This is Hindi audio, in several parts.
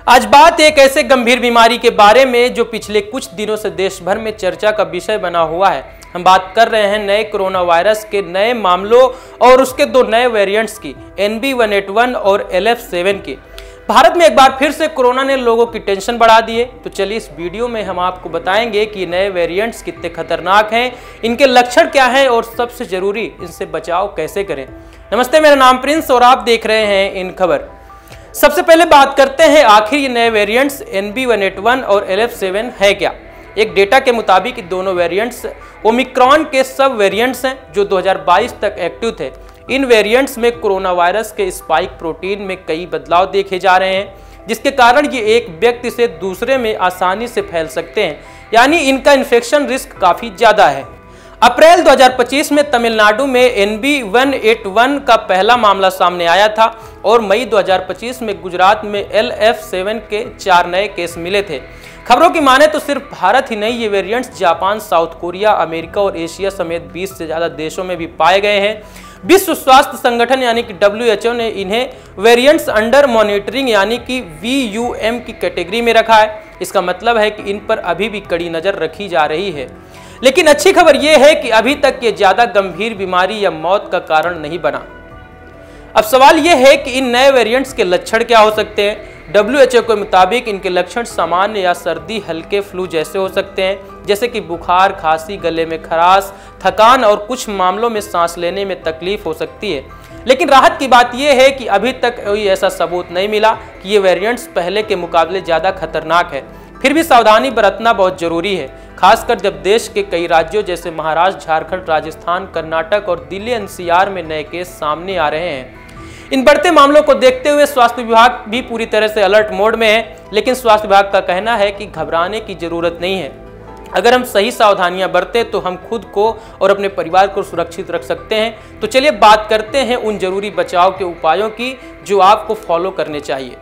आज बात एक ऐसे गंभीर बीमारी के बारे में जो पिछले कुछ दिनों से देश भर में चर्चा का विषय बना हुआ है। हम बात कर रहे हैं नए कोरोना वायरस के नए मामलों और उसके दो नए वेरिएंट्स की, NB-181 और LF7 की। भारत में एक बार फिर से कोरोना ने लोगों की टेंशन बढ़ा दी है। तो चलिए इस वीडियो में हम आपको बताएंगे कि नए वेरिएंट्स कितने खतरनाक हैं, इनके लक्षण क्या हैं और सबसे जरूरी इनसे बचाव कैसे करें। नमस्ते, मेरा नाम प्रिंस और आप देख रहे हैं इन खबर। सबसे पहले बात करते हैं आखिर ये नए वेरिएंट्स NB-181 और LF7 है क्या। एक डेटा के मुताबिक दोनों वेरिएंट्स ओमिक्रॉन के सब वेरिएंट्स हैं जो 2022 तक एक्टिव थे। इन वेरिएंट्स में कोरोना वायरस के स्पाइक प्रोटीन में कई बदलाव देखे जा रहे हैं, जिसके कारण ये एक व्यक्ति से दूसरे में आसानी से फैल सकते हैं, यानी इनका इन्फेक्शन रिस्क काफी ज्यादा है। अप्रैल 2025 में तमिलनाडु में NB-181 का पहला मामला सामने आया था और मई 2025 में गुजरात में LF7 के 4 नए केस मिले थे। खबरों की माने तो सिर्फ भारत ही नहीं, ये variants Japan, south Korea, America और एशिया समेत 20 से ज्यादा देशों में भी पाए गए हैं। विश्व स्वास्थ्य संगठन यानी कि WHO ने इन्हें वेरिएंट्स अंडर मॉनिटरिंग यानी कि VUM की कैटेगरी में रखा है। इसका मतलब है कि इन पर अभी भी कड़ी नजर रखी जा रही है। लेकिन अच्छी खबर यह है कि अभी तक ये ज्यादा गंभीर बीमारी या मौत का कारण नहीं बना। अब सवाल यह है कि इन नए वेरिएंट्स के लक्षण क्या हो सकते हैं। WHO के मुताबिक इनके लक्षण सामान्य या सर्दी, हल्के फ्लू जैसे हो सकते हैं, जैसे कि बुखार, खांसी, गले में खराश, थकान और कुछ मामलों में सांस लेने में तकलीफ हो सकती है। लेकिन राहत की बात यह है कि अभी तक कोई ऐसा सबूत नहीं मिला कि ये वेरिएंट्स पहले के मुकाबले ज्यादा खतरनाक है। फिर भी सावधानी बरतना बहुत जरूरी है, खासकर जब देश के कई राज्यों जैसे महाराष्ट्र, झारखंड, राजस्थान, कर्नाटक और दिल्ली NCR में नए केस सामने आ रहे हैं। इन बढ़ते मामलों को देखते हुए स्वास्थ्य विभाग भी पूरी तरह से अलर्ट मोड में है, लेकिन स्वास्थ्य विभाग का कहना है कि घबराने की जरूरत नहीं है। अगर हम सही सावधानियां बरतें तो हम खुद को और अपने परिवार को सुरक्षित रख सकते हैं। तो चलिए बात करते हैं उन जरूरी बचाव के उपायों की जो आपको फॉलो करने चाहिए।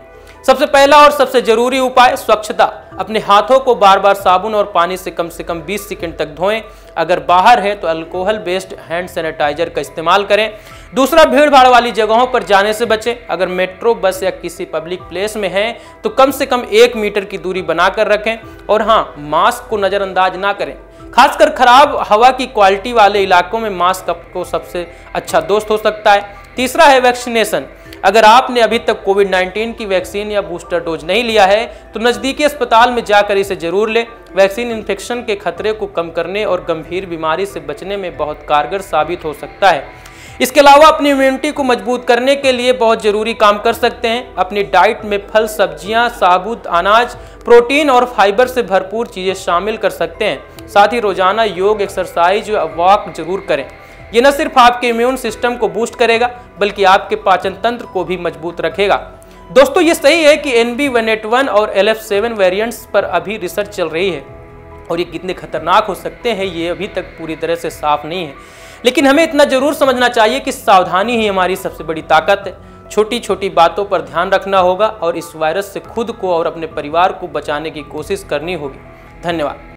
सबसे पहला और सबसे जरूरी उपाय स्वच्छता। अपने हाथों को बार बार साबुन और पानी से कम 20 सेकंड तक धोएं। अगर बाहर है तो अल्कोहल बेस्ड हैंड सैनिटाइजर का इस्तेमाल करें। दूसरा, भीड़ भाड़ वाली जगहों पर जाने से बचें। अगर मेट्रो, बस या किसी पब्लिक प्लेस में हैं तो कम से कम 1 मीटर की दूरी बनाकर रखें। और हाँ, मास्क को नजरअंदाज ना करें। खासकर खराब हवा की क्वालिटी वाले इलाकों में मास्क आपको सबसे अच्छा दोस्त हो सकता है। तीसरा है वैक्सीनेशन। अगर आपने अभी तक कोविड-19 की वैक्सीन या बूस्टर डोज नहीं लिया है तो नजदीकी अस्पताल में जाकर इसे जरूर लें। वैक्सीन इन्फेक्शन के खतरे को कम करने और गंभीर बीमारी से बचने में बहुत कारगर साबित हो सकता है। इसके अलावा अपनी इम्यूनिटी को मजबूत करने के लिए बहुत जरूरी काम कर सकते हैं। अपनी डाइट में फल, सब्जियां, साबुत अनाज, प्रोटीन और फाइबर से भरपूर चीजें शामिल कर सकते हैं। साथ ही रोजाना योग, एक्सरसाइज, वॉक जरूर करें। ये न सिर्फ आपके इम्यून सिस्टम को बूस्ट करेगा बल्कि आपके पाचन तंत्र को भी मजबूत रखेगा। दोस्तों, ये सही है कि NB-181 और LF7 वेरिएंट्स पर अभी रिसर्च चल रही है और ये कितने खतरनाक हो सकते हैं ये अभी तक पूरी तरह से साफ नहीं है। लेकिन हमें इतना जरूर समझना चाहिए कि सावधानी ही हमारी सबसे बड़ी ताकत है। छोटी छोटी बातों पर ध्यान रखना होगा और इस वायरस से खुद को और अपने परिवार को बचाने की कोशिश करनी होगी। धन्यवाद।